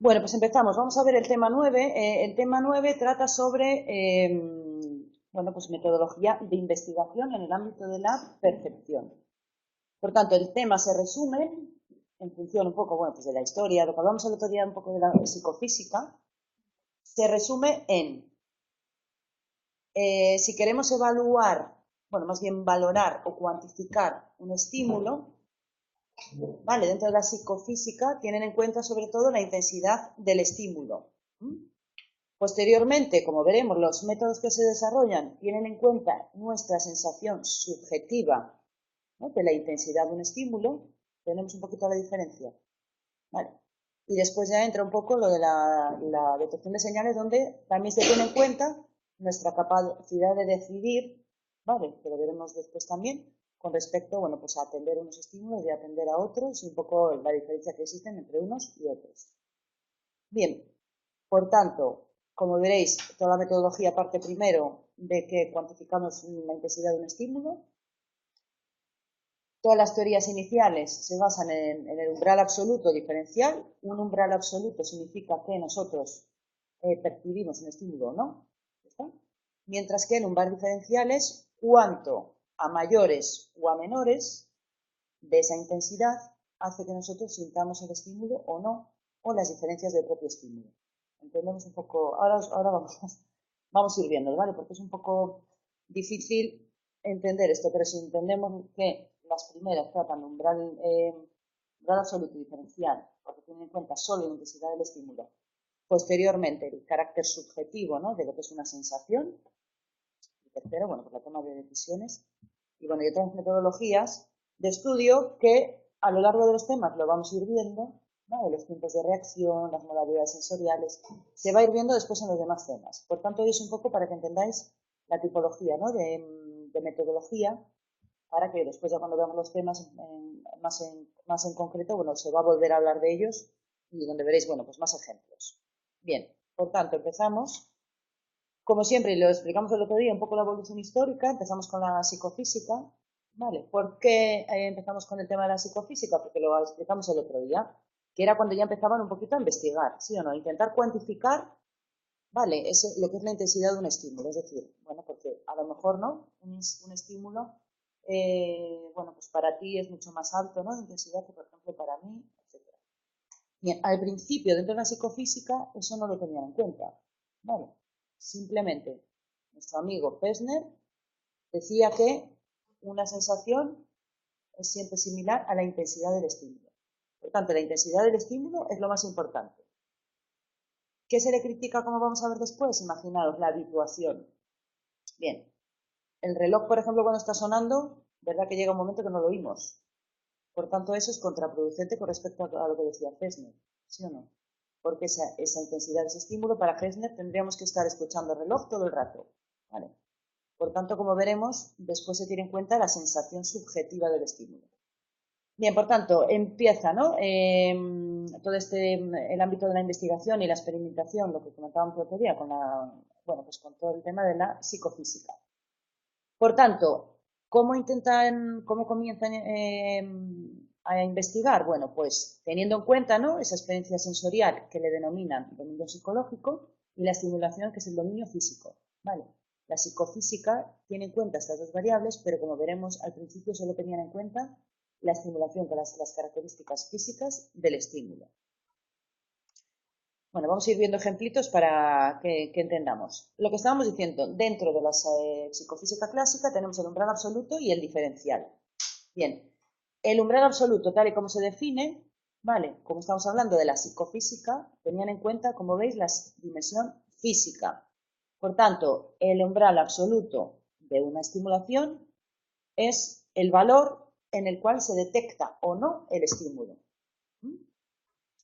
Bueno, pues empezamos. Vamos a ver el tema 9. El tema 9 trata sobre bueno, pues metodología de investigación en el ámbito de la percepción. Por tanto, el tema se resume en función un poco, bueno, pues de la historia, lo que hablamos el otro día un poco de la psicofísica, se resume en si queremos evaluar, bueno, más bien valorar o cuantificar un estímulo, ¿vale? Dentro de la psicofísica tienen en cuenta sobre todo la intensidad del estímulo. Posteriormente, como veremos, los métodos que se desarrollan tienen en cuenta nuestra sensación subjetiva, ¿no?, de la intensidad de un estímulo. Tenemos un poquito la diferencia, ¿vale? Y después ya entra un poco lo de la detección de señales, donde también se tiene en cuenta nuestra capacidad de decidir, ¿vale?, que lo veremos después también, con respecto, bueno, pues a atender unos estímulos y atender a otros, y un poco la diferencia que existen entre unos y otros. Bien, por tanto, como veréis, toda la metodología parte primero de que cuantificamos la intensidad de un estímulo. Todas las teorías iniciales se basan en el umbral absoluto diferencial. Un umbral absoluto significa que nosotros percibimos un estímulo o no. ¿Está? Mientras que el umbral diferencial es cuánto a mayores o a menores de esa intensidad hace que nosotros sintamos el estímulo o no, o las diferencias del propio estímulo. Entendemos un poco, ahora vamos a ir viendo, ¿vale? Porque es un poco difícil entender esto, pero si entendemos que las primeras tratan de umbral absoluto y diferencial, porque tienen en cuenta solo la intensidad del estímulo, posteriormente el carácter subjetivo, ¿no?, de lo que es una sensación, y tercero, bueno, pues la toma de decisiones, y bueno, y otras metodologías de estudio que a lo largo de los temas lo vamos a ir viendo, ¿no?, de los tiempos de reacción, las modalidades sensoriales, se va a ir viendo después en los demás temas. Por tanto, hoy es un poco para que entendáis la tipología, ¿no?, de metodología, para que después ya cuando veamos los temas más en concreto, bueno, se va a volver a hablar de ellos y donde veréis, bueno, pues más ejemplos. Bien, por tanto, empezamos. Como siempre, y lo explicamos el otro día, un poco la evolución histórica. Empezamos con la psicofísica, ¿vale? ¿Por qué empezamos con el tema de la psicofísica? Porque lo explicamos el otro día, que era cuando ya empezaban un poquito a investigar, ¿sí o no? Intentar cuantificar, ¿vale?, lo que es la intensidad de un estímulo. Es decir, bueno, porque a lo mejor, ¿no?, un estímulo, bueno, pues para ti es mucho más alto, ¿no?, de intensidad que, por ejemplo, para mí, etcétera. Bien, al principio, dentro de la psicofísica, eso no lo tenían en cuenta, ¿vale? Simplemente, nuestro amigo Pesner decía que una sensación es siempre similar a la intensidad del estímulo. Por tanto, la intensidad del estímulo es lo más importante. ¿Qué se le critica, como vamos a ver después? Imaginaos, la habituación. Bien, el reloj, por ejemplo, cuando está sonando, ¿verdad que llega un momento que no lo oímos? Por tanto, eso es contraproducente con respecto a lo que decía Pesner, ¿sí o no? Porque esa intensidad, ese estímulo, para Pesner tendríamos que estar escuchando el reloj todo el rato, ¿vale? Por tanto, como veremos, después se tiene en cuenta la sensación subjetiva del estímulo. Bien, por tanto, empieza, ¿no?, todo el ámbito de la investigación y la experimentación, lo que comentábamos el otro día, bueno, pues con todo el tema de la psicofísica. Por tanto, ¿cómo comienzan a investigar? Bueno, pues teniendo en cuenta, ¿no?, esa experiencia sensorial que le denominan dominio psicológico y la estimulación, que es el dominio físico, ¿vale? La psicofísica tiene en cuenta estas dos variables, pero como veremos al principio solo tenían en cuenta la estimulación con las características físicas del estímulo. Bueno, vamos a ir viendo ejemplitos para que entendamos. Lo que estábamos diciendo, dentro de la psicofísica clásica tenemos el umbral absoluto y el diferencial. Bien, el umbral absoluto, tal y como se define, ¿vale?, como estamos hablando de la psicofísica, tenían en cuenta, como veis, la dimensión física. Por tanto, el umbral absoluto de una estimulación es el valor en el cual se detecta o no el estímulo.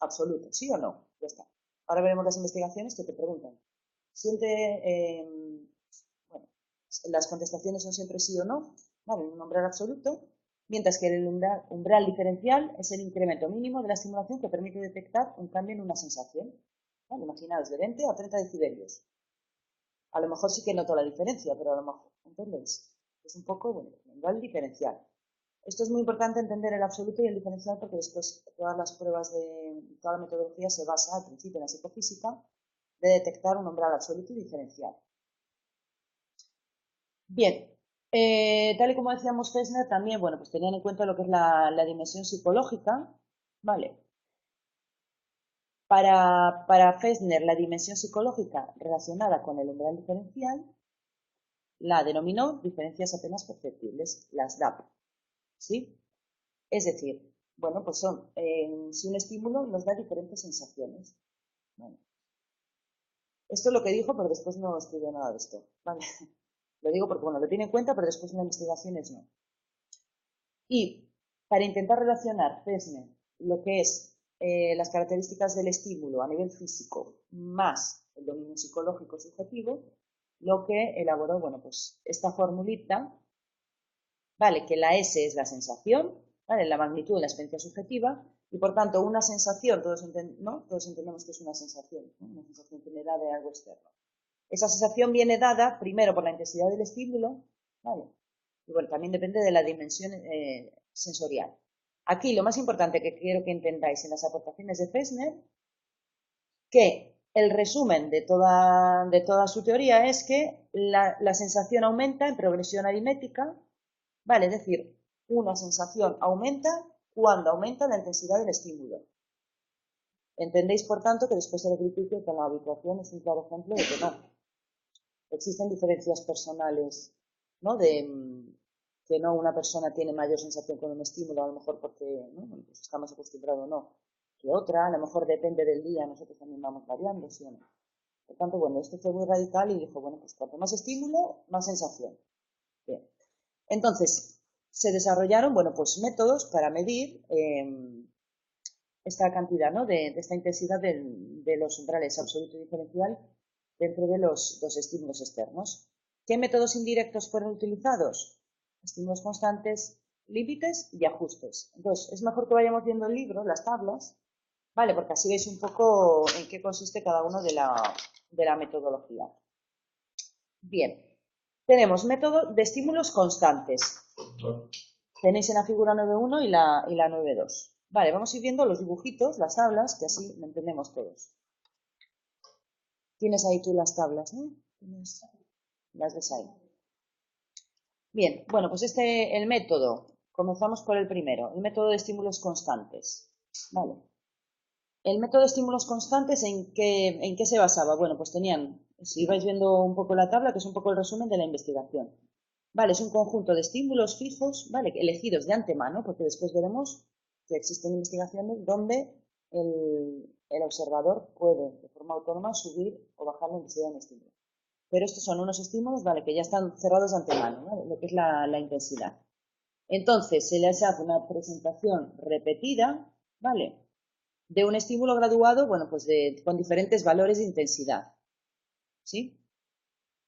Absoluto, ¿sí o no? Ya está. Ahora veremos las investigaciones que te preguntan. Bueno, las contestaciones son siempre sí o no, ¿vale?, un umbral absoluto, mientras que el umbral diferencial es el incremento mínimo de la estimulación que permite detectar un cambio en una sensación. ¿Vale? Imaginaos, de 20 a 30 decibelios. A lo mejor sí que noto la diferencia, pero a lo mejor, ¿entendéis? Es un poco, bueno, umbral diferencial. Esto es muy importante entender el absoluto y el diferencial porque después todas las pruebas de toda la metodología se basa al principio en la psicofísica de detectar un umbral absoluto y diferencial. Bien, tal y como decíamos Fessner también, bueno, pues tenían en cuenta lo que es la dimensión psicológica, ¿vale? Para Fessner, la dimensión psicológica relacionada con el umbral diferencial la denominó diferencias apenas perceptibles, las DAP, ¿sí? Es decir, bueno, pues son, si un estímulo nos da diferentes sensaciones. Bueno, esto es lo que dijo, pero después no escribió nada de esto, ¿vale? Lo digo porque, bueno, lo tiene en cuenta, pero después en las investigaciones no. Y para intentar relacionar Fessner lo que es las características del estímulo a nivel físico más el dominio psicológico subjetivo, lo que elaboró, bueno, pues esta formulita, ¿vale? Que la S es la sensación, ¿vale? La magnitud de la experiencia subjetiva, y por tanto una sensación, todos entendemos que es una sensación, ¿no? Una sensación que me da de algo externo. Esa sensación viene dada primero por la intensidad del estímulo, ¿vale? Y bueno, también depende de la dimensión sensorial. Aquí lo más importante que quiero que entendáis en las aportaciones de Fessner, que el resumen de toda su teoría es que la sensación aumenta en progresión aritmética, ¿vale? Es decir, una sensación aumenta cuando aumenta la intensidad del estímulo. Entendéis, por tanto, que después se le critique que la habituación es un claro ejemplo de que no. Existen diferencias personales, ¿no? Que no una persona tiene mayor sensación con un estímulo, a lo mejor porque, ¿no? Pues está más acostumbrado o no que otra, a lo mejor depende del día, nosotros también vamos variando, ¿sí o no? Por tanto, bueno, esto fue muy radical y dijo, bueno, pues cuanto más estímulo, más sensación. Bien. Entonces, se desarrollaron, bueno, pues métodos para medir esta cantidad, ¿no? de esta intensidad de los umbrales absoluto y diferencial dentro de los estímulos externos. ¿Qué métodos indirectos fueron utilizados? Estímulos constantes, límites y ajustes. Entonces, es mejor que vayamos viendo el libro, las tablas, ¿vale? Porque así veis un poco en qué consiste cada uno de la metodología. Bien, tenemos método de estímulos constantes. Tenéis en la figura 9.1 y la 9.2. Vale, vamos a ir viendo los dibujitos, las tablas, que así lo entendemos todos. Tienes ahí tú las tablas, ¿no? Las ves ahí. Bien, bueno, pues el método, comenzamos por el primero, el método de estímulos constantes. Vale. El método de estímulos constantes, ¿en qué se basaba? Bueno, pues tenían, si vais viendo un poco la tabla, que es un poco el resumen de la investigación. Vale, es un conjunto de estímulos fijos, vale, elegidos de antemano, porque después veremos que existen investigaciones donde el observador puede, de forma autónoma, subir o bajar la intensidad de un estímulo. Pero estos son unos estímulos, vale, que ya están cerrados de antemano, ¿vale? Lo que es la intensidad. Entonces, se les hace una presentación repetida, ¿vale? De un estímulo graduado, bueno, pues con diferentes valores de intensidad. ¿Sí?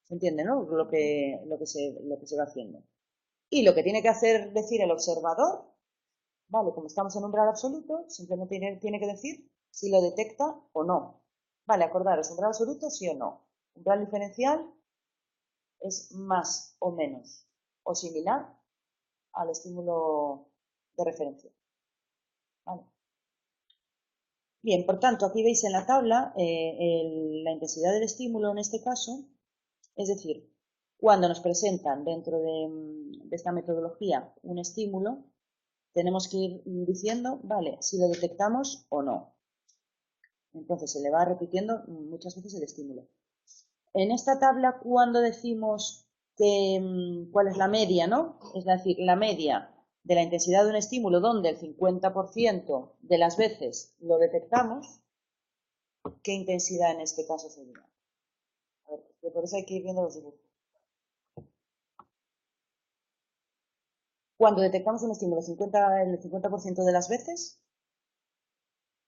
¿Se entiende, no? Lo que se va haciendo. Y lo que tiene que hacer decir el observador, ¿vale? Como estamos en umbral absoluto, simplemente tiene que decir si lo detecta o no. Vale, acordaros, umbral absoluto, sí o no. Umbral diferencial es más o menos o similar al estímulo de referencia. ¿Vale? Bien, por tanto, aquí veis en la tabla la intensidad del estímulo en este caso, es decir, cuando nos presentan dentro de esta metodología un estímulo, tenemos que ir diciendo, vale, si lo detectamos o no. Entonces se le va repitiendo muchas veces el estímulo. En esta tabla, cuando decimos cuál es la media, ¿no? Es decir, la media de la intensidad de un estímulo donde el 50% de las veces lo detectamos, ¿qué intensidad en este caso sería? A ver, por eso hay que ir viendo los dibujos. Cuando detectamos un estímulo en el 50% de las veces,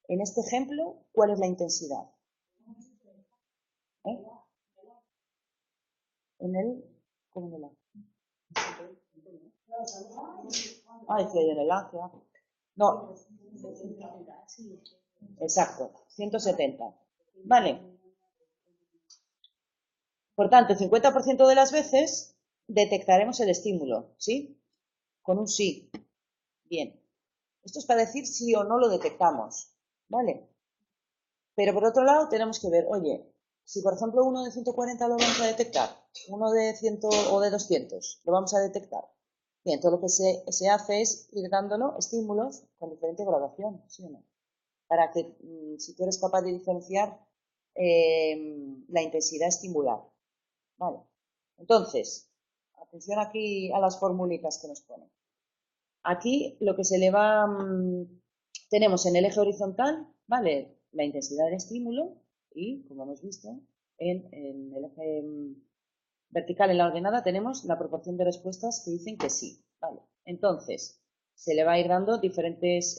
en este ejemplo, ¿cuál es la intensidad? ¿Eh? ¿Cómo en el A? Ah, decía yo en el A, claro. No, exacto, 170. Vale. Por tanto, el 50% de las veces detectaremos el estímulo, ¿sí? Con un sí. Bien. Esto es para decir si o no lo detectamos, ¿vale? Pero por otro lado tenemos que ver, oye, si por ejemplo uno de 140 lo vamos a detectar, uno de 100 o de 200 lo vamos a detectar. Bien, todo lo que se hace es ir dándolo estímulos con diferente graduación, ¿sí o no? Para que, si tú eres capaz de diferenciar la intensidad estimular. Vale. Entonces, atención aquí a las formulitas que nos ponen. Aquí lo que se le va, tenemos en el eje horizontal, ¿vale? La intensidad del estímulo y, como hemos visto, en el eje vertical en la ordenada tenemos la proporción de respuestas que dicen que sí, ¿vale? Entonces, se le va a ir dando diferentes,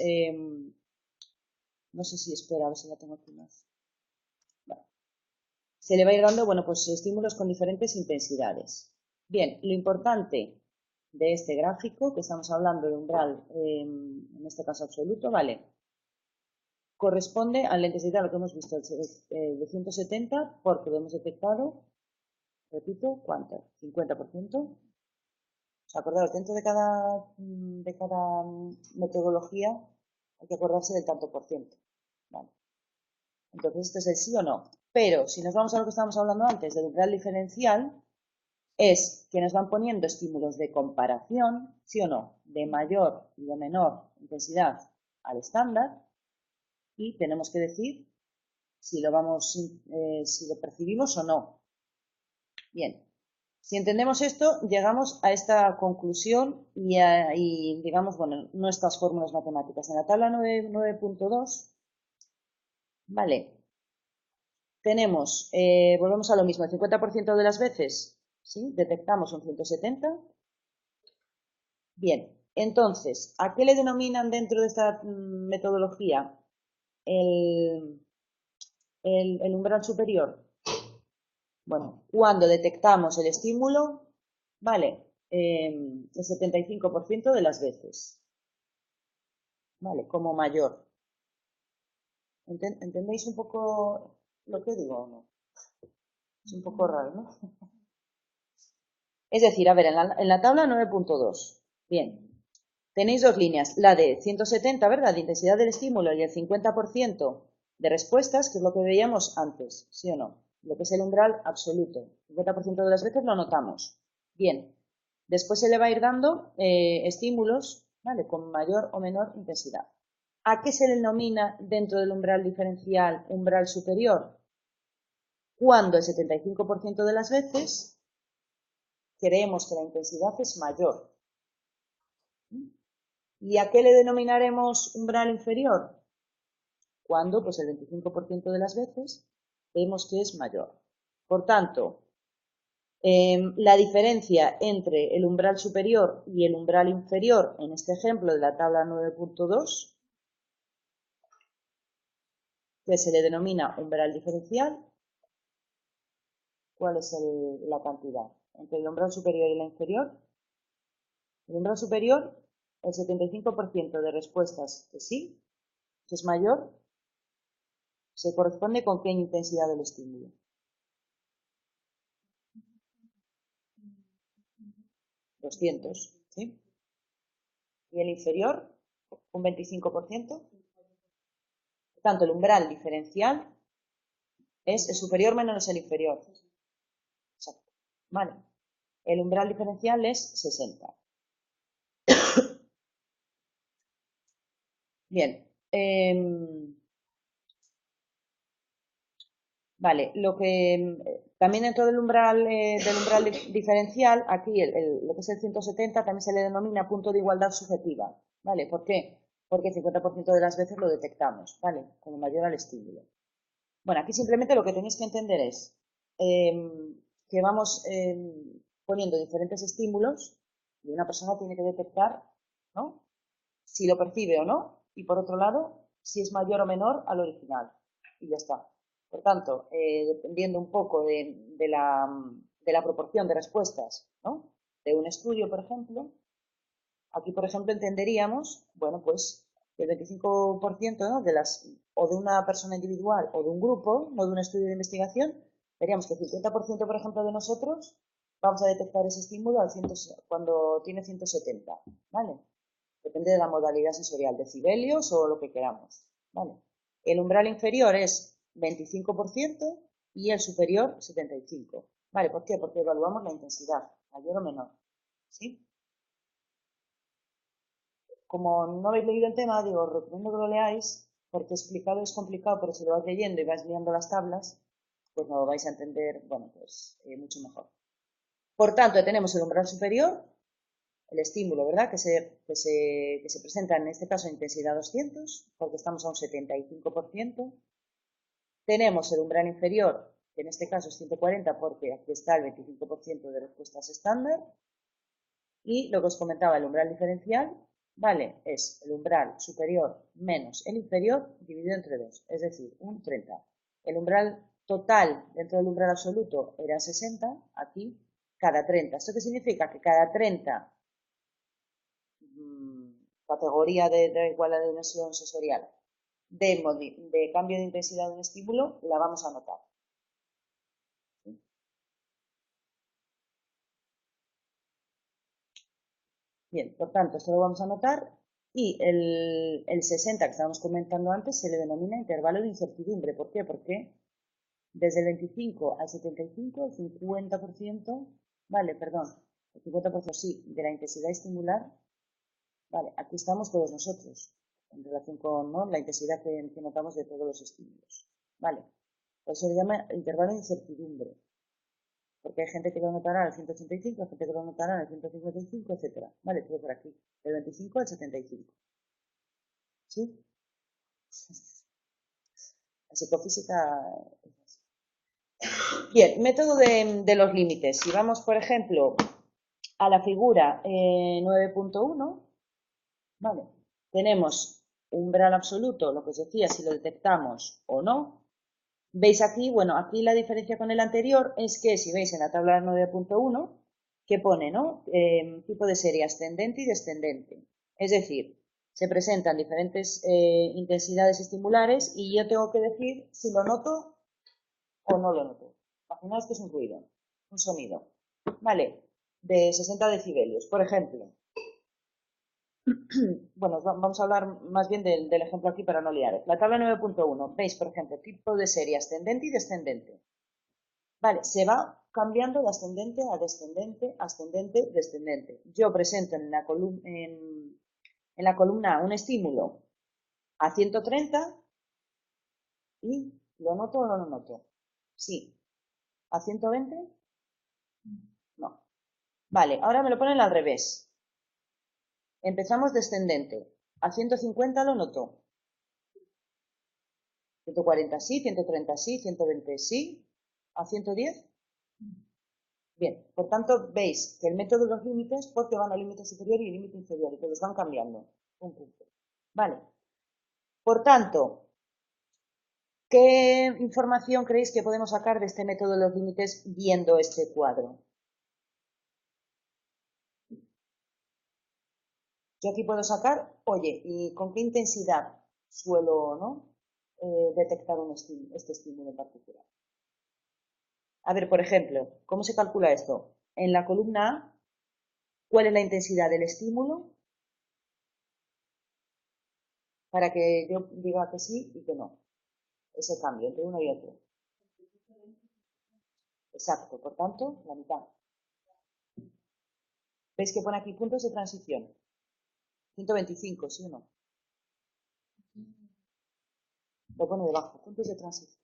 no sé si espera, a ver si la tengo aquí más. Vale. Se le va a ir dando, bueno, pues estímulos con diferentes intensidades. Bien, lo importante de este gráfico, que estamos hablando de umbral, en este caso absoluto, ¿vale? Corresponde a la intensidad, lo que hemos visto, de 170, porque lo hemos detectado, repito, ¿cuánto? 50%. Acordaros, dentro de cada metodología hay que acordarse del tanto por ciento. ¿Vale? Entonces, esto es el sí o no. Pero, si nos vamos a lo que estábamos hablando antes, del umbral diferencial, es que nos van poniendo estímulos de comparación, sí o no, de mayor y de menor intensidad al estándar, y tenemos que decir si si lo percibimos o no. Bien, si entendemos esto, llegamos a esta conclusión y digamos, bueno, nuestras fórmulas matemáticas. En la tabla 9.2, vale, tenemos, volvemos a lo mismo, el 50% de las veces, ¿sí? Detectamos un 170. Bien, entonces, ¿a qué le denominan dentro de esta metodología el umbral superior? Bueno, cuando detectamos el estímulo, vale, el 75% de las veces, vale, como mayor. ¿Entendéis un poco lo que digo o no? Es un poco raro, ¿no? Es decir, a ver, en la tabla 9.2, bien, tenéis dos líneas, la de 170, ¿verdad?, de intensidad del estímulo y el 50% de respuestas, que es lo que veíamos antes, ¿sí o no? Lo que es el umbral absoluto. 50% de las veces lo notamos. Bien, después se le va a ir dando estímulos, ¿vale?, con mayor o menor intensidad. ¿A qué se denomina dentro del umbral diferencial umbral superior? Cuando el 75% de las veces creemos que la intensidad es mayor. ¿Y a qué le denominaremos umbral inferior? Cuando pues el 25% de las veces vemos que es mayor. Por tanto, la diferencia entre el umbral superior y el umbral inferior, en este ejemplo de la tabla 9.2, que se le denomina umbral diferencial, ¿cuál es la cantidad? Entre el umbral superior y la inferior. El umbral superior, el 75% de respuestas que sí, que es mayor, se corresponde con qué intensidad del estímulo. 200, ¿sí? Y el inferior, un 25%. Tanto el umbral diferencial es el superior menos el inferior. Exacto. Vale. El umbral diferencial es 60. Bien. Vale, lo que también dentro del umbral diferencial, aquí lo que es el 170 también se le denomina punto de igualdad subjetiva. ¿Vale? ¿Por qué? Porque el 50% de las veces lo detectamos, ¿vale? Como mayor al estímulo. Bueno, aquí simplemente lo que tenéis que entender es que vamos poniendo diferentes estímulos y una persona tiene que detectar, ¿no?, si lo percibe o no, y por otro lado, si es mayor o menor al original. Y ya está. Por tanto, dependiendo un poco de la proporción de respuestas, ¿no?, de un estudio, por ejemplo, aquí, por ejemplo, entenderíamos, bueno, pues que el 25%, ¿no?, o de una persona individual o de un grupo, no de un estudio de investigación, veríamos que el 50%, por ejemplo, de nosotros vamos a detectar ese estímulo cuando tiene 170, ¿vale? Depende de la modalidad sensorial, decibelios o lo que queramos. ¿Vale? El umbral inferior es 25% y el superior 75%. ¿Vale? ¿Por qué? Porque evaluamos la intensidad, mayor o menor. ¿Sí? Como no habéis leído el tema, digo, os recomiendo que lo leáis, porque explicado es complicado, pero si lo vais leyendo y vais viendo las tablas, pues no lo vais a entender, bueno, pues mucho mejor. Por tanto, tenemos el umbral superior, el estímulo, ¿verdad? Que se presenta en este caso a intensidad 200, porque estamos a un 75%. Tenemos el umbral inferior, que en este caso es 140, porque aquí está el 25% de respuestas estándar. Y lo que os comentaba, el umbral diferencial, ¿vale? Es el umbral superior menos el inferior dividido entre 2, es decir, un 30. El umbral total dentro del umbral absoluto era 60, aquí cada 30. ¿Esto qué significa? Que cada 30 categoría de igual a la dimensión sensorial de cambio de intensidad de un estímulo, la vamos a notar. ¿Sí? Bien, por tanto, esto lo vamos a notar y el 60 que estábamos comentando antes se le denomina intervalo de incertidumbre. ¿Por qué? Porque desde el 25 al 75, el 50%, vale, perdón, el 50% sí, de la intensidad estimular, vale, aquí estamos todos nosotros en relación con, ¿no?, la intensidad que notamos de todos los estímulos, vale. Por eso se llama intervalo de incertidumbre, porque hay gente que lo notará al 185, hay gente que lo notará al 155, etcétera, vale, todo por aquí, del 25 al 75, ¿sí? La psicofísica. Bien, método de los límites. Si vamos, por ejemplo, a la figura 9.1, ¿vale? Tenemos umbral absoluto, lo que os decía, si lo detectamos o no. Veis aquí, bueno, aquí la diferencia con el anterior es que, si veis en la tabla 9.1, que pone, ¿no? Tipo de serie ascendente y descendente. Es decir, se presentan diferentes intensidades estimulares y yo tengo que decir si lo noto o no lo noto. Imaginaos que es un ruido, un sonido, ¿vale? De 60 decibelios, por ejemplo. Bueno, vamos a hablar más bien del ejemplo aquí para no liaros. La tabla 9.1, veis, por ejemplo, tipo de serie ascendente y descendente. Vale, se va cambiando de ascendente a descendente, ascendente, descendente. Yo presento en la columna A un estímulo a 130 y ¿lo noto o no lo noto? Sí. ¿A 120? No. Vale, ahora me lo ponen al revés. Empezamos descendente. A 150 lo noto. 140 sí, 130 sí, 120 sí. ¿A 110? Bien, por tanto, veis que el método de los límites, porque van al límite superior y al límite inferior, y que los van cambiando. Un punto. Vale. Por tanto, ¿qué información creéis que podemos sacar de este método de los límites viendo este cuadro? Yo aquí puedo sacar, oye, ¿y con qué intensidad suelo, ¿no?, detectar este estímulo en particular? A ver, por ejemplo, ¿cómo se calcula esto? En la columna A, ¿cuál es la intensidad del estímulo? Para que yo diga que sí y que no. Ese cambio entre uno y otro. Exacto, por tanto, la mitad. ¿Veis que pone aquí puntos de transición? 125, ¿sí o no? Lo pone debajo, puntos de transición.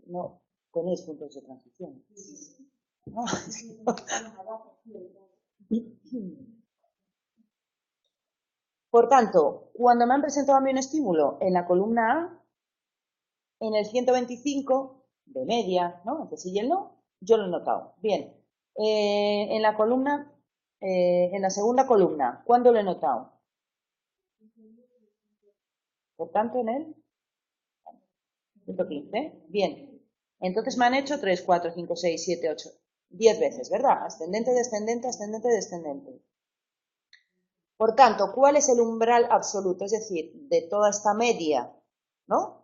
No ponéis puntos de transición. No. Por tanto, cuando me han presentado a mí un estímulo en la columna A, en el 125 de media, ¿no?, entre sí y el no, yo lo he notado. Bien, en la columna, en la segunda columna, ¿cuándo lo he notado? Por tanto, en el 115. Bien, entonces me han hecho 3, 4, 5, 6, 7, 8, 10 veces, ¿verdad? Ascendente, descendente, ascendente, descendente. Por tanto, ¿cuál es el umbral absoluto? Es decir, de toda esta media, ¿no?,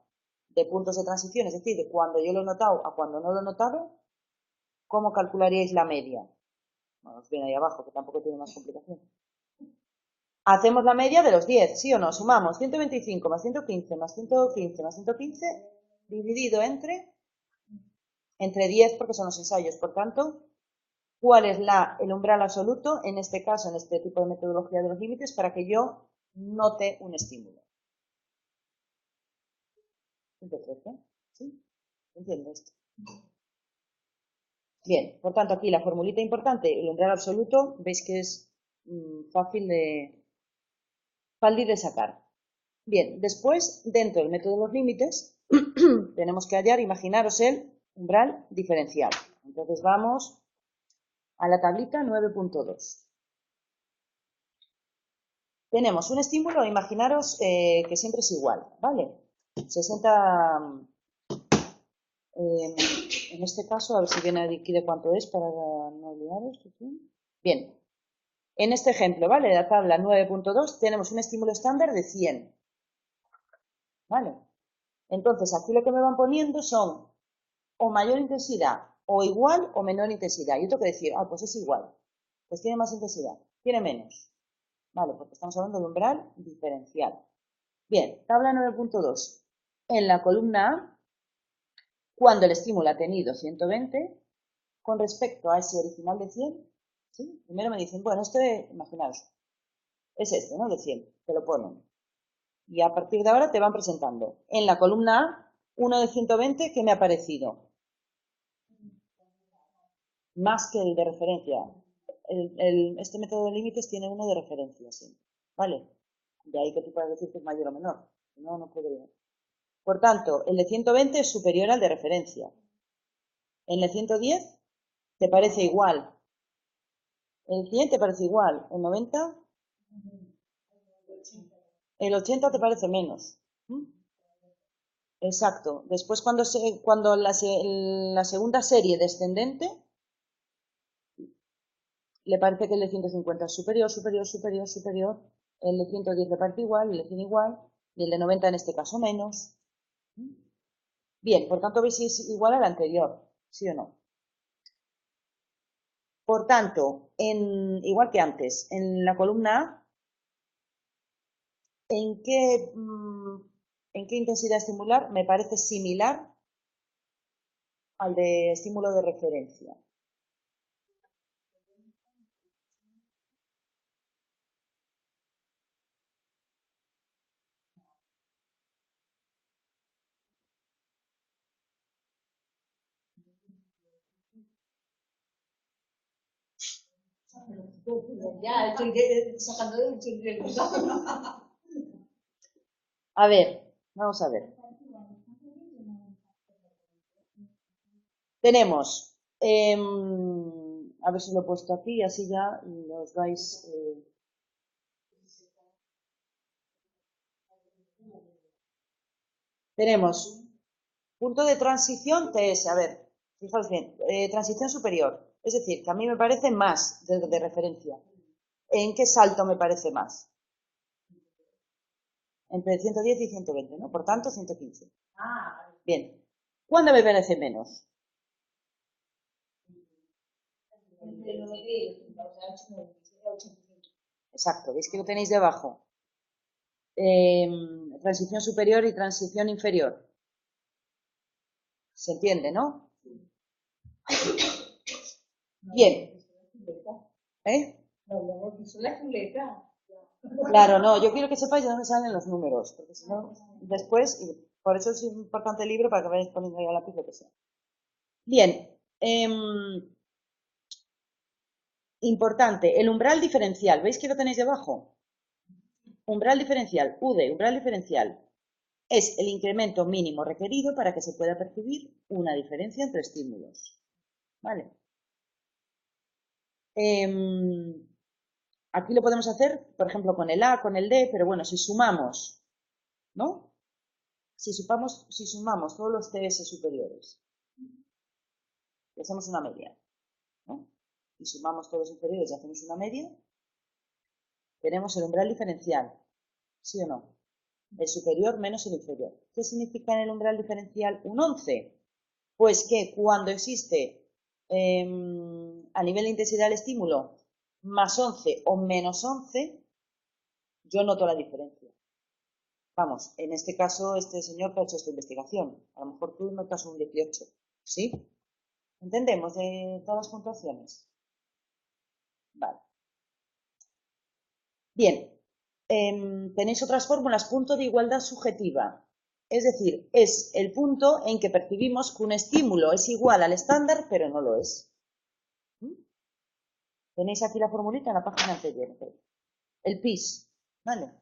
de puntos de transición, es decir, de cuando yo lo he notado a cuando no lo he notado. ¿cómo calcularíais la media? Bueno, os viene ahí abajo, que tampoco tiene más complicación. Hacemos la media de los 10, ¿sí o no? Sumamos 125 más 115 más 115 más 115 dividido entre 10 porque son los ensayos. Por tanto, ¿cuál es el umbral absoluto en este caso, en este tipo de metodología de los límites, para que yo note un estímulo? 113, ¿sí? ¿Entiendo esto? Bien, por tanto, aquí la formulita importante, el umbral absoluto, veis que es fácil de sacar. Bien, después, dentro del método de los límites, tenemos que hallar, imaginaros el umbral diferencial. Entonces vamos a la tablita 9.2. Tenemos un estímulo, imaginaros que siempre es igual, ¿vale? 60, en este caso, a ver si viene aquí de cuánto es para no olvidaros. Bien, en este ejemplo, ¿vale? De la tabla 9.2 tenemos un estímulo estándar de 100, ¿vale? Entonces, aquí lo que me van poniendo son o mayor intensidad, o igual o menor intensidad. Yo tengo que decir, pues es igual. Pues tiene más intensidad, tiene menos. Vale, porque estamos hablando de umbral diferencial. Bien, tabla 9.2. En la columna A, cuando el estímulo ha tenido 120, con respecto a ese original de 100, ¿sí? Primero me dicen, bueno, imaginaos, es este, ¿no? De 100, te lo ponen. Y a partir de ahora te van presentando. En la columna A, uno de 120, ¿qué me ha parecido? Más que el de referencia. Este método de límites tiene uno de referencia, sí. ¿Vale? De ahí que tú puedas decir que es mayor o menor. No, no podría. Por tanto, el de 120 es superior al de referencia. El de 110 te parece igual. El 100 te parece igual. El 90, el 80 te parece menos. ¿Mm? Exacto. Después, cuando la segunda serie descendente, le parece que el de 150 es superior, superior, superior, superior. El de 110 le parece igual, el de 100 igual, y el de 90 en este caso menos. Bien, por tanto, veis si es igual al anterior, ¿sí o no? Por tanto, igual que antes, en la columna A, ¿en qué intensidad estimular me parece similar al de estímulo de referencia? Ya, estoy sacando de A ver, vamos a ver. Tenemos, a ver si lo he puesto aquí, así ya los vais. Tenemos punto de transición TS, a ver, fijaos bien, transición superior, es decir, que a mí me parece más de referencia. ¿En qué salto me parece más? Entre 110 y 120, ¿no? Por tanto, 115. Bien. ¿Cuándo me parece menos? Exacto, ¿veis que lo tenéis debajo? Transición superior y transición inferior. ¿Se entiende, no? Bien. ¿Eh? Claro, no, yo quiero que sepáis de dónde salen los números, porque si no, después, y por eso es importante el libro, para que vayáis poniendo ahí a lápiz lo que sea. Bien, importante, el umbral diferencial, ¿veis que lo tenéis debajo? Umbral diferencial, UD, umbral diferencial, es el incremento mínimo requerido para que se pueda percibir una diferencia entre estímulos. ¿Vale? Aquí lo podemos hacer, por ejemplo, con el A, con el D, pero bueno, si sumamos, ¿no? Si sumamos todos los TS superiores, y hacemos una media, ¿no? Y sumamos todos los inferiores y hacemos una media, tenemos el umbral diferencial, ¿sí o no? El superior menos el inferior. ¿Qué significa en el umbral diferencial un 11? Pues que cuando existe a nivel de intensidad del estímulo, más 11 o menos 11, yo noto la diferencia. Vamos, en este caso, este señor que ha hecho esta investigación, a lo mejor tú notas un 18, ¿sí? ¿Entendemos de todas las puntuaciones? Vale. Bien, tenéis otras fórmulas, punto de igualdad subjetiva. Es decir, es el punto en que percibimos que un estímulo es igual al estándar, pero no lo es. Tenéis aquí la formulita en la página anterior. El PIS, ¿vale?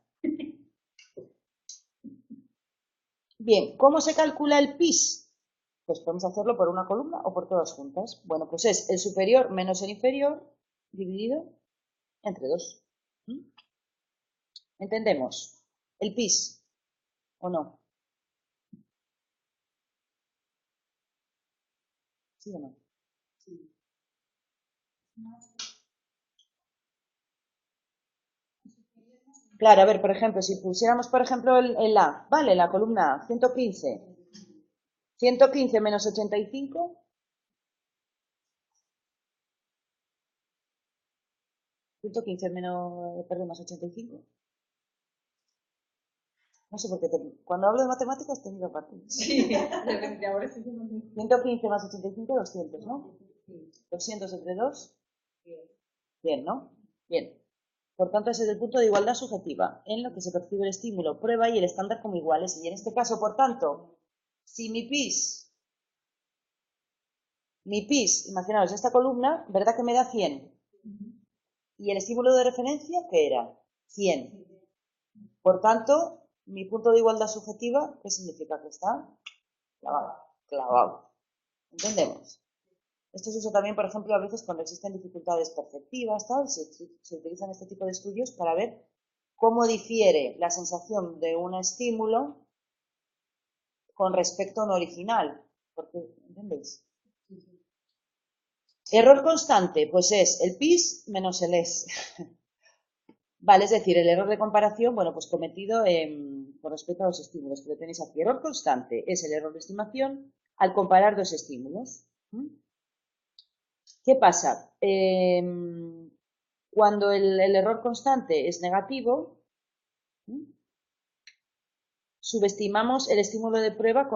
Bien, ¿cómo se calcula el PIS? Pues podemos hacerlo por una columna o por todas juntas. Bueno, pues es el superior menos el inferior dividido entre 2. ¿Entendemos? ¿El PIS o no? ¿Sí o no? Sí. Claro, a ver, por ejemplo, si pusiéramos, por ejemplo, el A, ¿vale? La columna A, 115. 115 menos 85. 115 menos, perdón, más 85. No sé por qué, cuando hablo de matemáticas tengo que partir. Sí, de repente ahora sí. 115 más 85, 200, ¿no? 200 entre 2. Bien, ¿no? Bien. Por tanto, ese es el punto de igualdad subjetiva, en lo que se percibe el estímulo, prueba y el estándar como iguales. Y en este caso, por tanto, si mi PIS, imaginaos, esta columna, ¿verdad que me da 100? Y el estímulo de referencia, ¿qué era? 100. Por tanto, mi punto de igualdad subjetiva, ¿qué significa? Que está clavado. Clavado. ¿Entendemos? Esto se usa también, por ejemplo, a veces cuando existen dificultades perceptivas, tal, se utilizan este tipo de estudios para ver cómo difiere la sensación de un estímulo con respecto a un original. Porque, ¿entendéis? Error constante, pues es el PIS menos el ES. Vale, es decir, el error de comparación, bueno, pues cometido con respecto a los estímulos que lo tenéis aquí. Error constante es el error de estimación al comparar dos estímulos. ¿Qué pasa? Cuando el error constante es negativo, subestimamos el estímulo de prueba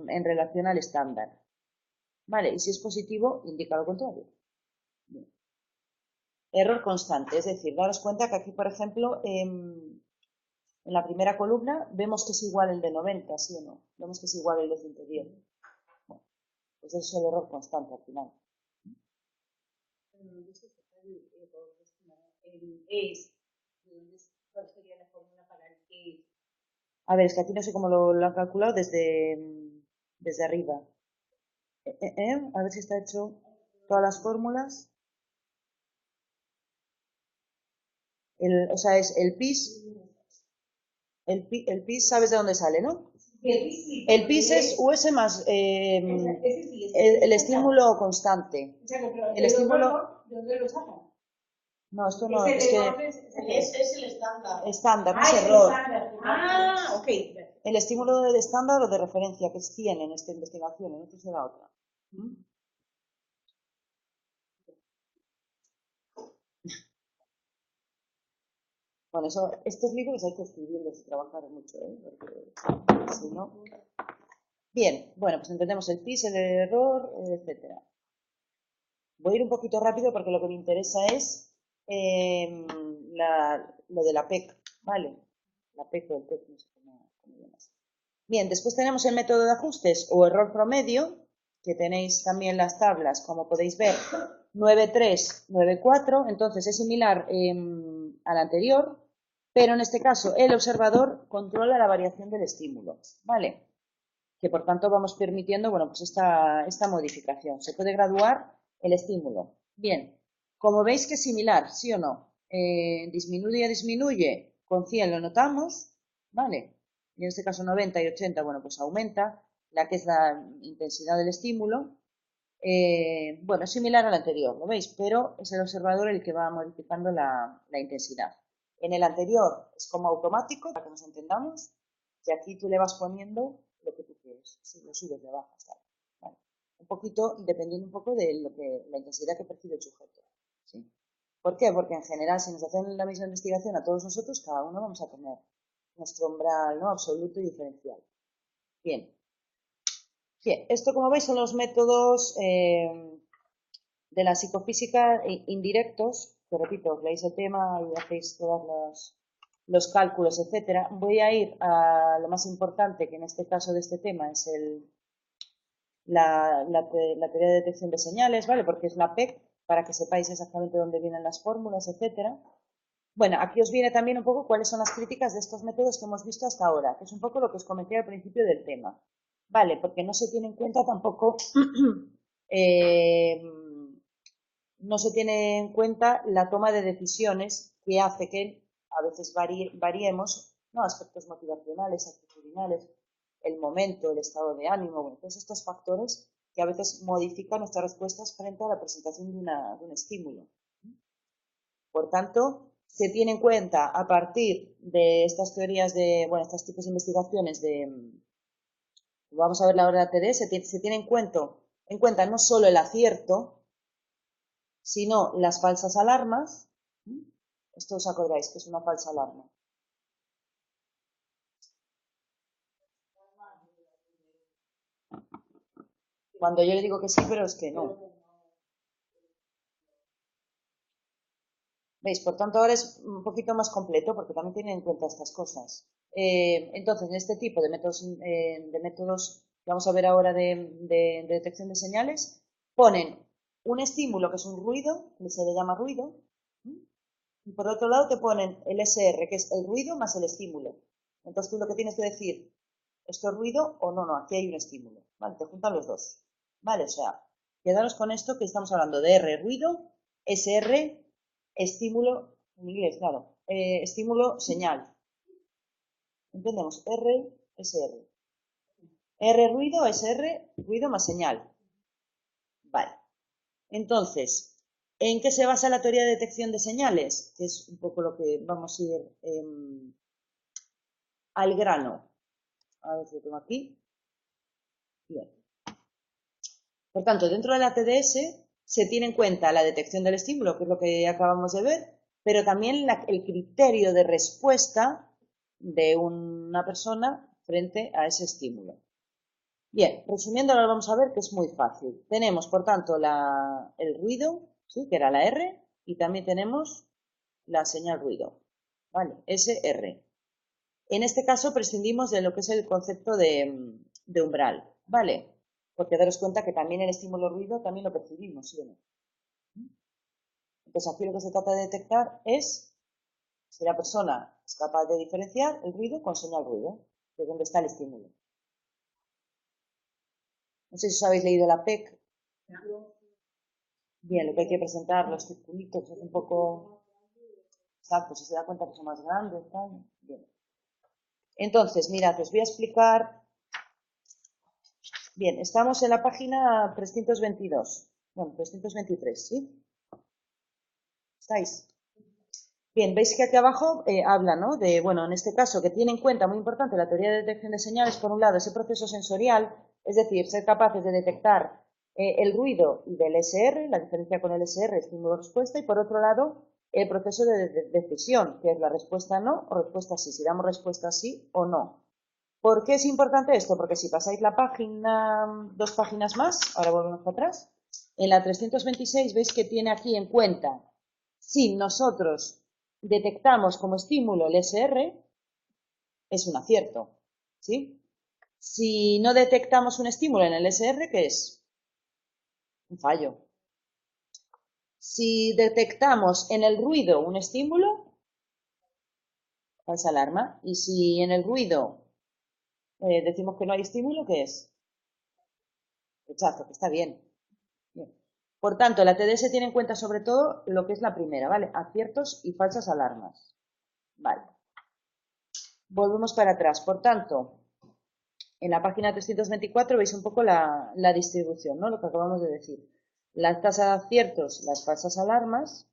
en relación al estándar. ¿Vale? Y si es positivo, indica lo contrario. Bien. Error constante, es decir, daros cuenta que aquí, por ejemplo, en la primera columna vemos que es igual el de 90, ¿sí o no? Vemos que es igual el de 110. Bueno, pues eso es el error constante al final. ¿Cuál sería la fórmula para el que? A ver, es que aquí no sé cómo lo han calculado desde arriba. A ver si está hecho todas las fórmulas. O sea, es el PIS. El PIS, ¿sabes de dónde sale, no? El PIS es US más el estímulo constante. El estímulo. ¿De dónde lo sacan? No, esto no, es que Es el estándar. estándar, no es error. Ah, ok. El estímulo de estándar o de referencia, que es 100 en esta investigación, en otra será otra. Bueno, estos libros hay que escribirlos y trabajar mucho, porque si no. Bien, bueno, pues entendemos el PIS, el error, etcétera. Voy a ir un poquito rápido porque lo que me interesa es lo de la PEC, ¿vale? La PEC o el PEC, no sé cómo llamas. Bien, después tenemos el método de ajustes o error promedio, que tenéis también las tablas, como podéis ver, 9.3, 9.4, entonces es similar al anterior, pero en este caso el observador controla la variación del estímulo, ¿vale? Que por tanto vamos permitiendo, bueno, pues esta modificación. Se puede graduar el estímulo. Bien, como veis que es similar, ¿sí o no? Disminuye, con 100 lo notamos, ¿vale? Y en este caso 90 y 80, bueno, pues aumenta la que es la intensidad del estímulo. Bueno, es similar al anterior, ¿lo veis? Pero es el observador el que va modificando la intensidad. En el anterior es como automático, para que nos entendamos, y aquí tú le vas poniendo lo que tú quieres, si lo subes, lo bajas, ¿vale? un poquito, dependiendo un poco de la intensidad que percibe el sujeto. ¿Sí? ¿Por qué? Porque en general, si nos hacen la misma investigación a todos nosotros, cada uno vamos a tener nuestro umbral, ¿no?, absoluto y diferencial. Bien. Bien, esto, como veis, son los métodos de la psicofísica indirectos, que repito, os leéis el tema y hacéis todos los cálculos, etcétera. Voy a ir a lo más importante, que en este caso de este tema es la teoría de detección de señales, ¿vale? Porque es la PEC, para que sepáis exactamente dónde vienen las fórmulas, etcétera. Bueno, aquí os viene también un poco cuáles son las críticas de estos métodos que hemos visto hasta ahora, que es un poco lo que os comenté al principio del tema. Vale, porque no se tiene en cuenta tampoco no se tiene en cuenta la toma de decisiones que hace que a veces variemos, ¿no?, aspectos motivacionales, actitudinales, el momento, el estado de ánimo, bueno, todos estos factores que a veces modifican nuestras respuestas frente a la presentación de un estímulo. Por tanto, se tiene en cuenta a partir de estas teorías bueno, estos tipos de investigaciones vamos a ver la hora de la TD, se tiene en cuenta no solo el acierto, sino las falsas alarmas. Esto os acordáis que es una falsa alarma. Cuando yo le digo que sí, pero es que no. ¿Veis? Por tanto, ahora es un poquito más completo porque también tienen en cuenta estas cosas. Entonces, en este tipo de métodos que vamos a ver ahora de detección de señales, ponen un estímulo que es un ruido, que se le llama ruido, y por otro lado te ponen el SR, que es el ruido más el estímulo. Entonces tú lo que tienes que decir, ¿esto es ruido o no? No, aquí hay un estímulo. Vale, te juntan los dos. Vale, o sea, quedaros con esto que estamos hablando de R, ruido, SR, estímulo, en inglés, claro, estímulo, señal. ¿Entendemos? R, SR. R, ruido, SR, ruido más señal. Vale. Entonces, ¿en qué se basa la teoría de detección de señales? Que es un poco lo que vamos a ir al grano. A ver si lo tengo aquí. Bien. Por tanto, dentro de la TDS se tiene en cuenta la detección del estímulo, que es lo que acabamos de ver, pero también el criterio de respuesta de una persona frente a ese estímulo. Bien, resumiendo, ahora vamos a ver que es muy fácil. Tenemos, por tanto, el ruido, ¿sí?, que era la R, y también tenemos la señal ruido, ¿vale? SR. En este caso prescindimos de lo que es el concepto de umbral, ¿vale? Porque daros cuenta que también el estímulo ruido también lo percibimos, ¿sí o no? Entonces aquí lo que se trata de detectar es si la persona es capaz de diferenciar el ruido con señal ruido, que es donde está el estímulo. No sé si os habéis leído la PEC. Bien, lo que hay que presentar, los circulitos, es un poco... Exacto, si se da cuenta que son más grandes, tal. Bien. Entonces, mirad, os voy a explicar... Bien, estamos en la página 322. Bueno, 323, ¿sí? ¿Estáis? Bien, veis que aquí abajo habla, ¿no?, de, bueno, en este caso, que tiene en cuenta, muy importante, la teoría de detección de señales, por un lado, ese proceso sensorial, es decir, ser capaces de detectar el ruido y del SR, la diferencia con el SR, estímulo-respuesta, y por otro lado, el proceso de decisión, que es la respuesta no o respuesta sí, si damos respuesta sí o no. ¿Por qué es importante esto? Porque si pasáis la página, 2 páginas más, ahora volvemos para atrás, en la 326 veis que tiene aquí en cuenta si nosotros detectamos como estímulo el SR, es un acierto, ¿sí? Si no detectamos un estímulo en el SR, ¿qué es? Un fallo. Si detectamos en el ruido un estímulo, falsa alarma. Y si en el ruido decimos que no hay estímulo, ¿qué es? Rechazo, que está bien. Bien. Por tanto, la TDS tiene en cuenta sobre todo lo que es la primera, ¿vale? Aciertos y falsas alarmas. Vale. Volvemos para atrás. Por tanto, en la página 324 veis un poco la distribución, ¿no?, lo que acabamos de decir. Las tasas de aciertos, las falsas alarmas,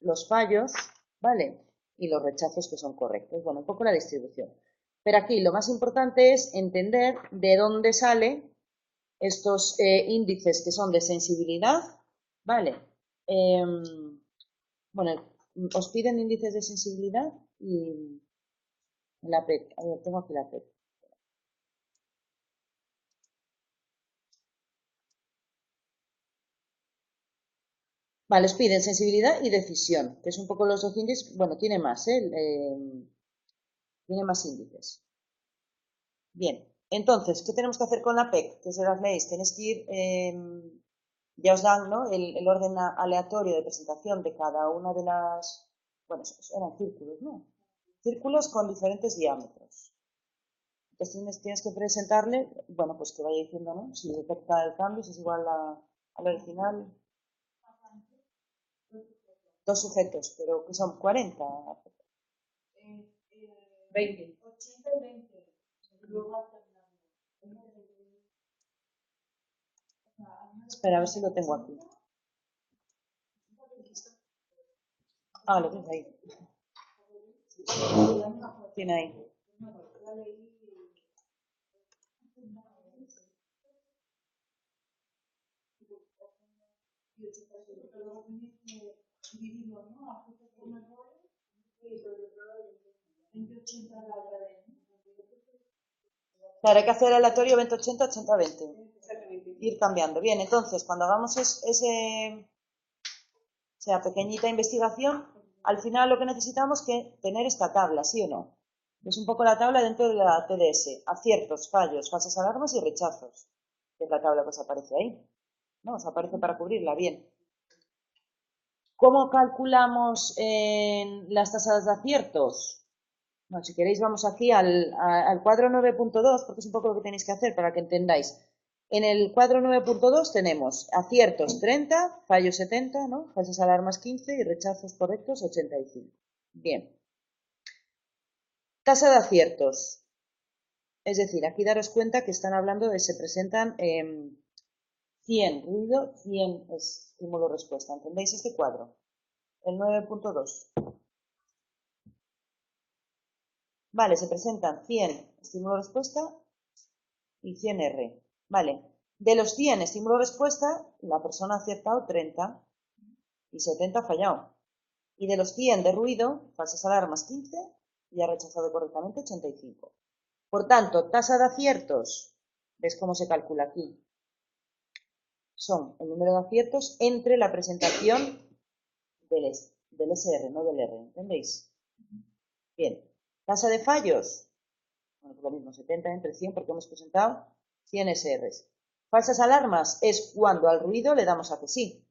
los fallos, ¿vale? Y los rechazos que son correctos. Bueno, un poco la distribución. Pero aquí lo más importante es entender de dónde sale estos índices que son de sensibilidad, ¿vale? Bueno, os piden índices de sensibilidad y la PEC. A ver, tengo aquí la PEC. Vale, os piden sensibilidad y decisión, que es un poco los dos índices. Bueno, tiene más, tiene más índices. Bien, entonces, ¿qué tenemos que hacer con la PEC? Que se las leéis, tenéis que ir, ya os dan, ¿no? El orden aleatorio de presentación de cada una de las, bueno, eran círculos, ¿no? Círculos con diferentes diámetros. Entonces tienes que presentarle, bueno, pues que vaya diciendo, ¿no? Si detecta el cambio, si es igual al original. Dos sujetos, pero que son 40. 20. 80 y 20. Espera, a ver si lo tengo aquí. Ah, lo tienes ahí. Tiene ahí. Claro, hay que hacer aleatorio 20-80, 80-20. Ir cambiando. Bien, entonces, cuando hagamos esa pequeñita investigación, al final lo que necesitamos es que tener esta tabla, ¿sí o no? Es un poco la tabla dentro de la TDS. Aciertos, fallos, falsas alarmas y rechazos. Que es la tabla que os aparece ahí. ¿No? Os aparece para cubrirla. Bien. ¿Cómo calculamos las tasas de aciertos? Bueno, si queréis vamos aquí al cuadro 9.2, porque es un poco lo que tenéis que hacer para que entendáis. En el cuadro 9.2 tenemos aciertos 30, fallos 70, ¿no? Falsas alarmas 15 y rechazos correctos 85. Bien. Tasa de aciertos. Es decir, aquí daros cuenta que están hablando de se presentan 100 ruido, 100 estímulo respuesta. ¿Entendéis este cuadro? El 9.2. Vale, se presentan 100 estímulo-respuesta y 100 R. Vale, de los 100 estímulo-respuesta, la persona ha acertado 30 y 70 ha fallado. Y de los 100 de ruido, falsas alarmas 15 y ha rechazado correctamente 85. Por tanto, tasa de aciertos, ¿ves cómo se calcula aquí? Son el número de aciertos entre la presentación del SR, no del R, ¿entendéis? Bien, tasa de fallos, bueno, pues lo mismo, 70 entre 100 porque hemos presentado 100 SRs. Falsas alarmas es cuando al ruido le damos a que sí.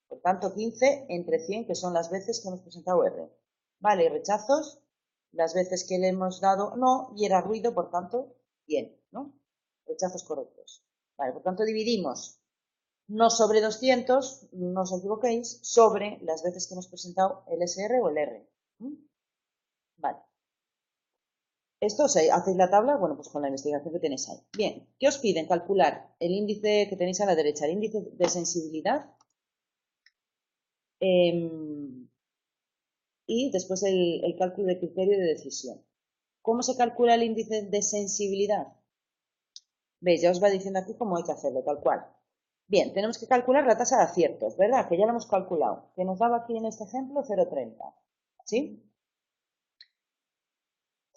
Por tanto, 15 entre 100, que son las veces que hemos presentado R. Vale, y rechazos, las veces que le hemos dado no y era ruido, por tanto, bien, ¿no? Rechazos correctos. Vale, por tanto, dividimos no sobre 200, no os equivoquéis, sobre las veces que hemos presentado el SR o el R. Vale. Esto, hacéis la tabla, bueno, pues con la investigación que tenéis ahí. Bien, ¿qué os piden? Calcular el índice que tenéis a la derecha, el índice de sensibilidad, y después el cálculo de criterio de decisión. ¿Cómo se calcula el índice de sensibilidad? Veis, ya os va diciendo aquí cómo hay que hacerlo, tal cual. Bien, tenemos que calcular la tasa de aciertos, ¿verdad? Que ya lo hemos calculado, que nos daba aquí en este ejemplo 0,30. ¿Sí?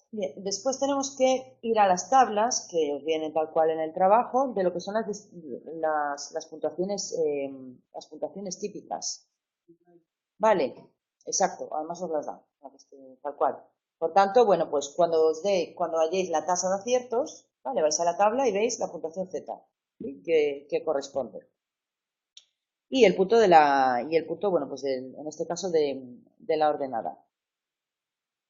Bien, después tenemos que ir a las tablas, que os vienen tal cual en el trabajo, de lo que son las puntuaciones típicas. Vale, exacto, además os las da, tal cual. Por tanto, bueno, pues cuando halléis la tasa de aciertos, vale, vais a la tabla y veis la puntuación Z, ¿sí? que corresponde. Y el punto bueno, pues en este caso de la ordenada.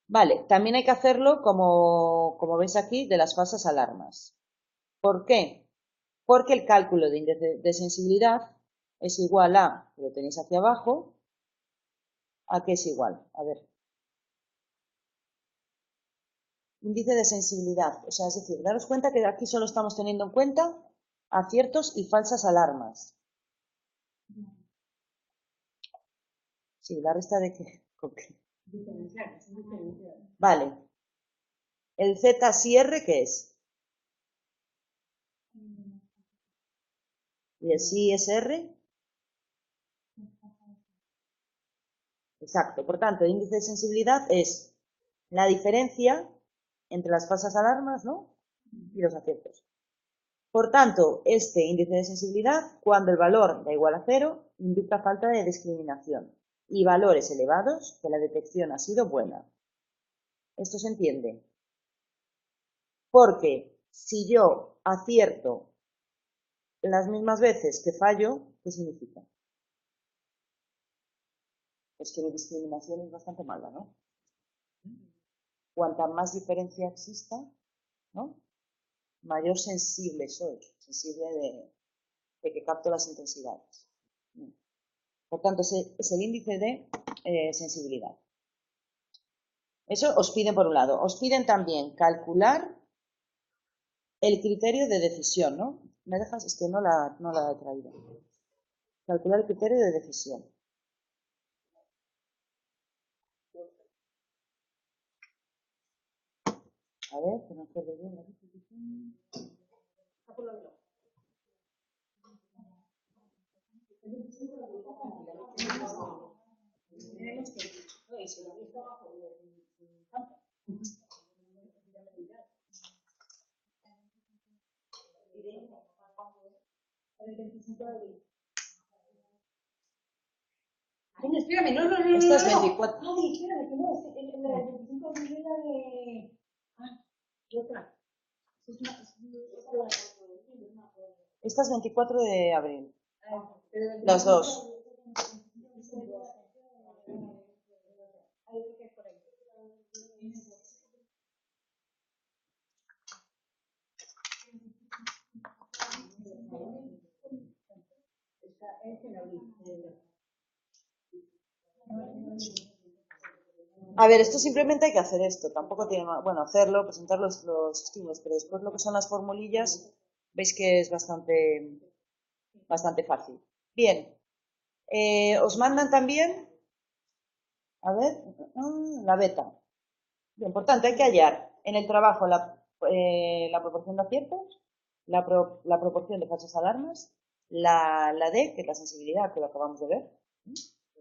Vale, también hay que hacerlo, como veis aquí, de las falsas alarmas. ¿Por qué? Porque el cálculo de índice de sensibilidad es igual a, lo tenéis hacia abajo, ¿a qué es igual? A ver. Índice de sensibilidad, o sea, es decir, daros cuenta que aquí solo estamos teniendo en cuenta aciertos y falsas alarmas. Sí, la resta de qué. Vale. ¿El Z sí R qué es? Y el sí SR. Exacto. Por tanto, el índice de sensibilidad es la diferencia entre las falsas alarmas, ¿no?, y los aciertos. Por tanto, este índice de sensibilidad, cuando el valor da igual a 0, indica falta de discriminación y valores elevados que la detección ha sido buena. ¿Esto se entiende? Porque si yo acierto las mismas veces que fallo, ¿qué significa? Pues que mi discriminación es bastante mala, ¿no? Cuanta más diferencia exista, ¿no?, mayor sensible soy, sensible de que capto las intensidades. Por tanto, es el índice de sensibilidad. Eso os piden por un lado. Os piden también calcular el criterio de decisión, ¿no? ¿Me dejas? Es que no la he traído. Calcular el criterio de decisión. A ver, que no acuerdo bien la definición. Espérame, no. Esta es 24. Ay, espérame, que no, la del 25 de abril era de... Ah, y otra. Esta es 24 de abril. Las dos. A ver, esto simplemente hay que hacer esto. Tampoco tiene más, bueno, hacerlo, presentar los estímulos, pero después lo que son las formulillas, veis que es bastante fácil. Bien, os mandan también, a ver, la beta. Bien, por tanto, hay que hallar en el trabajo la proporción de aciertos, la proporción de falsas alarmas, la D, que es la sensibilidad, que lo acabamos de ver,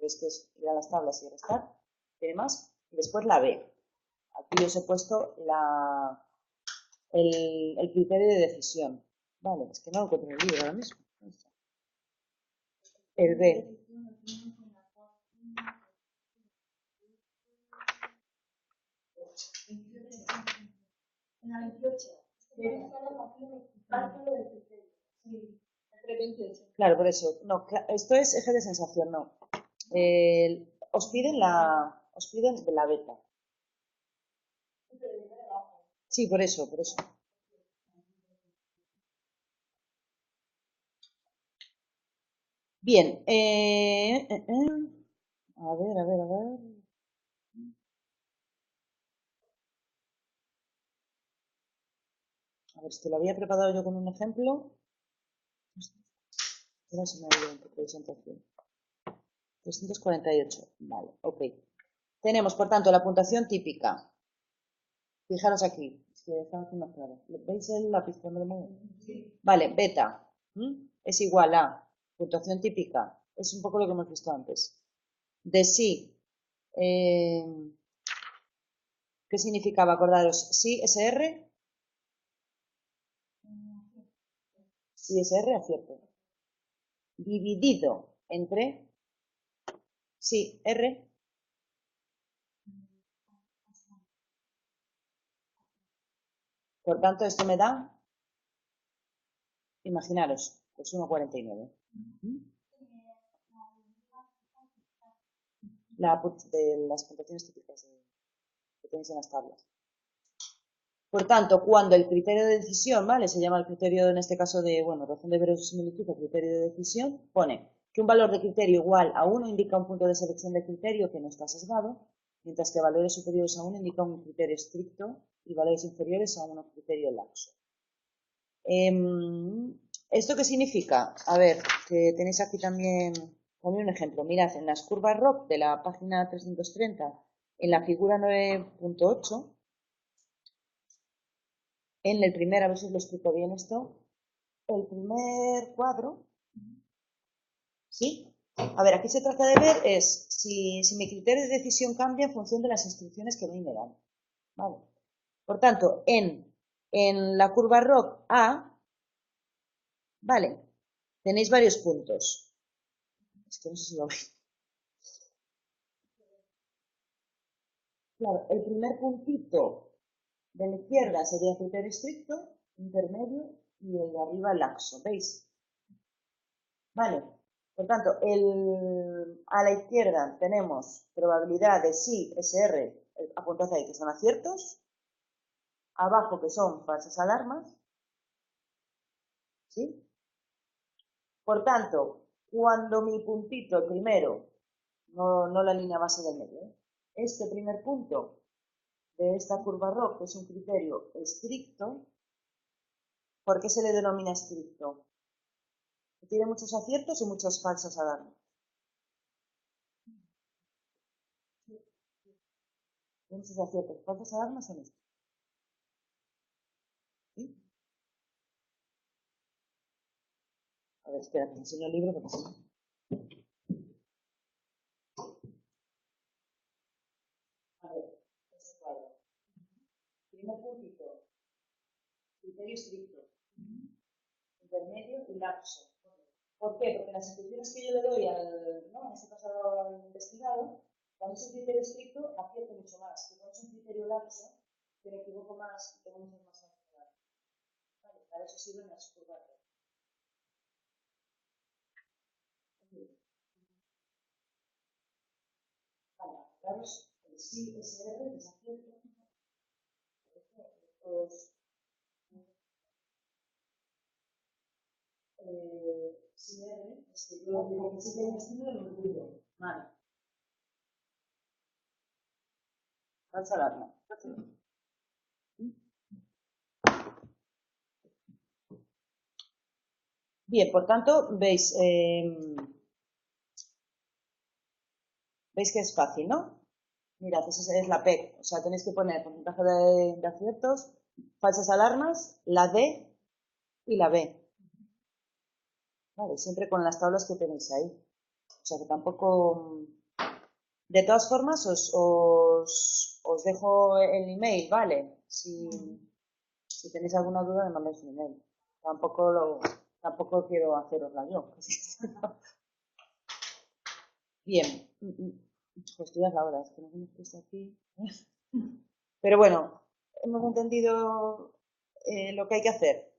veis que es ir a las tablas y restar, tiene más, y después la B. Aquí os he puesto el criterio de decisión. Vale, es que no lo encuentro en el libro ahora mismo. El B. En la 28. Claro, por eso. No, esto es eje de sensación, no. Os piden de la beta. Sí, por eso. Bien. A ver. A ver, si lo había preparado yo con un ejemplo. Ahora se me ha ido en tu presentación. 348. Vale, ok. Tenemos, por tanto, la puntuación típica. Fijaros aquí. Es que está aquí más claro. ¿Veis el lápiz cuando lo muevo? Sí. Vale, beta. Es igual a puntuación típica. Es un poco lo que hemos visto antes. De sí. ¿Qué significaba? Acordaros. Sí, SR. Sí, SR, acierto. Dividido entre sí, R. Por tanto, esto me da, imaginaros, pues 1,49. De las puntuaciones típicas que tenéis en las tablas. Por tanto, cuando el criterio de decisión, ¿vale? Se llama el criterio, en este caso, de, bueno, razón de verosimilitud o criterio de decisión, pone que un valor de criterio igual a 1 indica un punto de selección de criterio que no está sesgado, mientras que valores superiores a 1 indican un criterio estricto y valores inferiores a un criterio laxo. ¿Esto qué significa? A ver, que tenéis aquí también, ponme un ejemplo. Mirad, en las curvas ROC de la página 330, en la figura 9.8, en el primer, a ver si os lo explico bien esto, el primer cuadro, ¿Sí? A ver, aquí se trata de ver es si mi criterio de decisión cambia en función de las instrucciones que a mí me dan. ¿Vale? Por tanto, en la curva ROC A, vale, tenéis varios puntos. Es que no sé si lo veis. Claro, el primer puntito de la izquierda sería criterio estricto, intermedio y el de arriba laxo. ¿Veis? Vale. Por tanto, a la izquierda tenemos probabilidad de sí, SR, apuntad ahí, que son aciertos. Abajo, que son falsas alarmas. ¿Sí? Por tanto, cuando mi puntito, el primero, no la línea base del medio, este primer punto de esta curva ROC, que es un criterio estricto, ¿por qué se le denomina estricto? Tiene muchos aciertos y muchas falsas alarmas. Tiene muchos aciertos. Falsas alarmas son estos. ¿Sí? A ver, espera, que te enseño el libro porque si no. A ver, este cuadro. Primer puntito, criterio estricto, intermedio y lapso. ¿Por qué? Porque las instrucciones que yo le doy ¿no? En este caso al investigado, cuando es un criterio estricto, acierto mucho más. Si cuando es un criterio lapso, que me equivoco más y tengo muchas más facilidades. Vale, para eso sirven las curvas. Vale, daros el sí SR, que es acierto, los sí R, es que yo digo que sí que hay destino del orgullo. Vale. Falsa alarma. Bien, por tanto, veis que es fácil, ¿no? Mirad, esa es la P, o sea, tenéis que poner porcentaje de aciertos, falsas alarmas, la D y la B. Vale, siempre con las tablas que tenéis ahí. O sea que tampoco... De todas formas, os dejo el email, ¿vale? Si tenéis alguna duda, me mandáis un email. Tampoco quiero hacerosla yo. Bien. Pues ya es la hora, es que nos hemos puesto aquí. Pero bueno, hemos entendido lo que hay que hacer.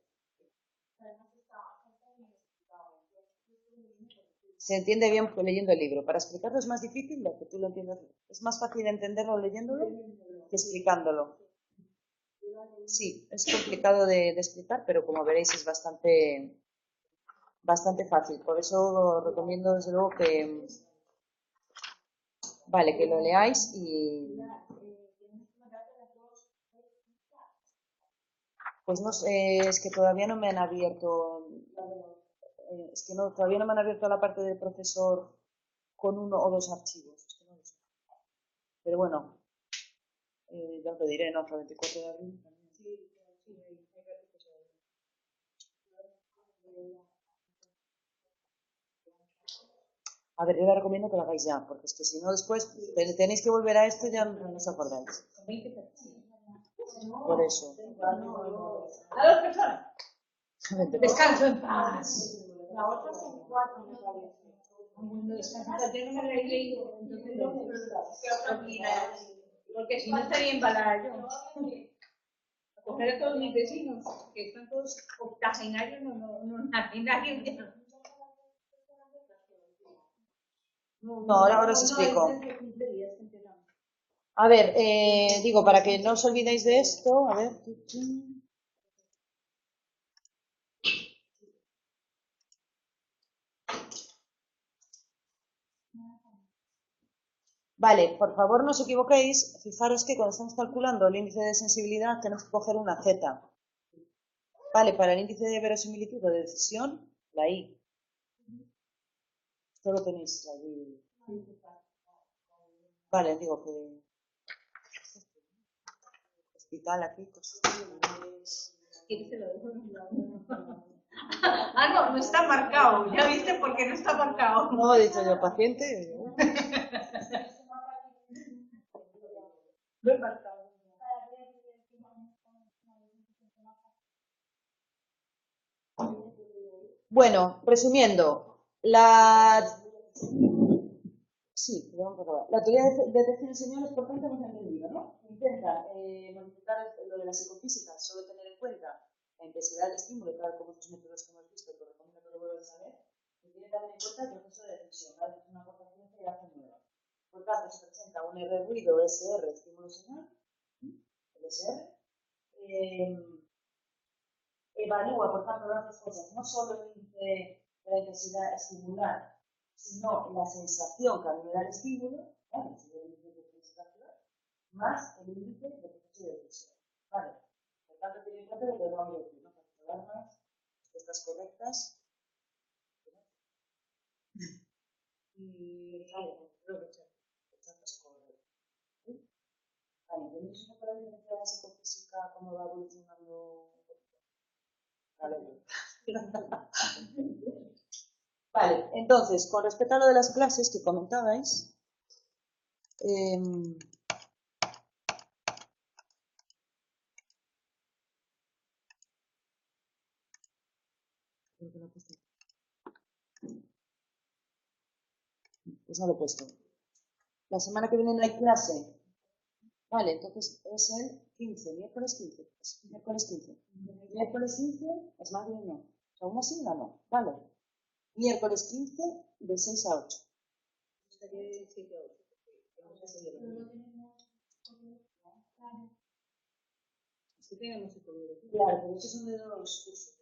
Se entiende bien leyendo el libro. Para explicarlo es más difícil de que tú lo entiendas. Es más fácil entenderlo leyéndolo que explicándolo. Sí, es complicado de explicar, pero como veréis es bastante fácil. Por eso os recomiendo desde luego que, vale, que lo leáis y pues no sé, es que todavía no me han abierto, es que no, todavía no me han abierto la parte del profesor con uno o dos archivos. Es que no lo sé. Pero bueno, ya os lo diré, ¿no? Hasta el 24 de abril. A ver, yo les recomiendo que lo hagáis ya, porque es que si no después tenéis que volver a esto y ya no os acordáis. Por eso. A dos personas. Descanso en paz. La otra son cuatro, me parece. Bueno, descanso, yo no me lo he leído, entonces no, porque si no estaría embalada yo. A coger a todos mis vecinos, que están todos octogenarios, no nacen nadie ya. No, ahora os explico. A ver, digo, para que no os olvidéis de esto, a ver. Vale, por favor no os equivoquéis, fijaros que cuando estamos calculando el índice de sensibilidad tenemos que coger una Z. Vale, para el índice de verosimilitud o de decisión, la I. Esto lo tenéis allí. Vale, digo que... Hospital aquí, pues... Ah, no, no está marcado. ¿Ya viste por qué no está marcado? No, he dicho yo, paciente. No he marcado. Bueno, resumiendo, la... Sí, vamos a acabar. La teoría de detección señales, por tanto, hemos entendido, ¿no? Intenta modificar lo de la psicofísica, solo tener en cuenta la intensidad del estímulo, tal como estos métodos que hemos visto, que recomiendo que lo vuelvan a saber, y tiene también en cuenta el proceso de decisión, ¿vale? Es una aportación que hace nueva. Por tanto, se presenta un R ruido SR estímulo señal, el SR, evalúa, por tanto, las dos cosas, no solo el índice de la intensidad estimular, sino la sensación que a mí me da el estímulo, ¿vale? El índice de intensidad, más el índice de proceso de decisión, ¿vale? Por tanto, ten en cuenta lo que vamos a decir, ¿no? Calcular más, estas correctas. Y, vale, creo que estas correctas. Vale, ¿tenemos una para diferenciar la psicofísica, cómo va evolucionando? Vale. Vale, entonces, con respecto a lo de las clases que comentabais, pues no lo he puesto. La semana que viene no hay clase. Vale, entonces es el 15, miércoles 15. Miércoles 15. Miércoles 15, es más bien no. O sea, una sigla no. Vale. Miércoles 15 de 6 a 8. Claro, pero estos son de dos cursos.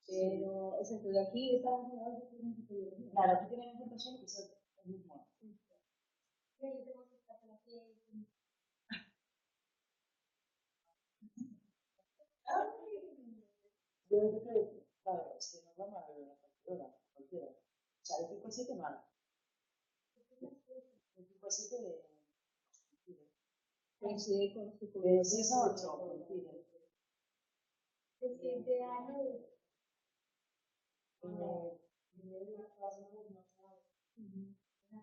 Pero es entre de aquí estamos hablando de claro, aquí tienen en cuenta solo que es el mismo. Yo empecé, claro, es que nos vamos a la calculadora, cualquiera. O sea, de 5 a 7 mal. De 5 a 7 coincide con su de 6 a 8 coincide. De 7 a 9.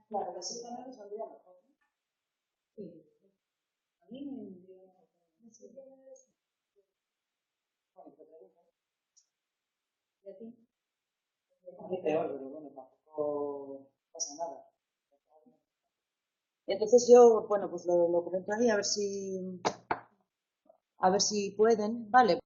Claro, las 7 a 9 saldría mejor. Sí. A mí me vendría mejor. Bueno, te pregunto. ¿Y a ti? A mí peor, pero bueno, tampoco pasa nada. Entonces yo, bueno, pues lo comento ahí a ver si pueden, vale.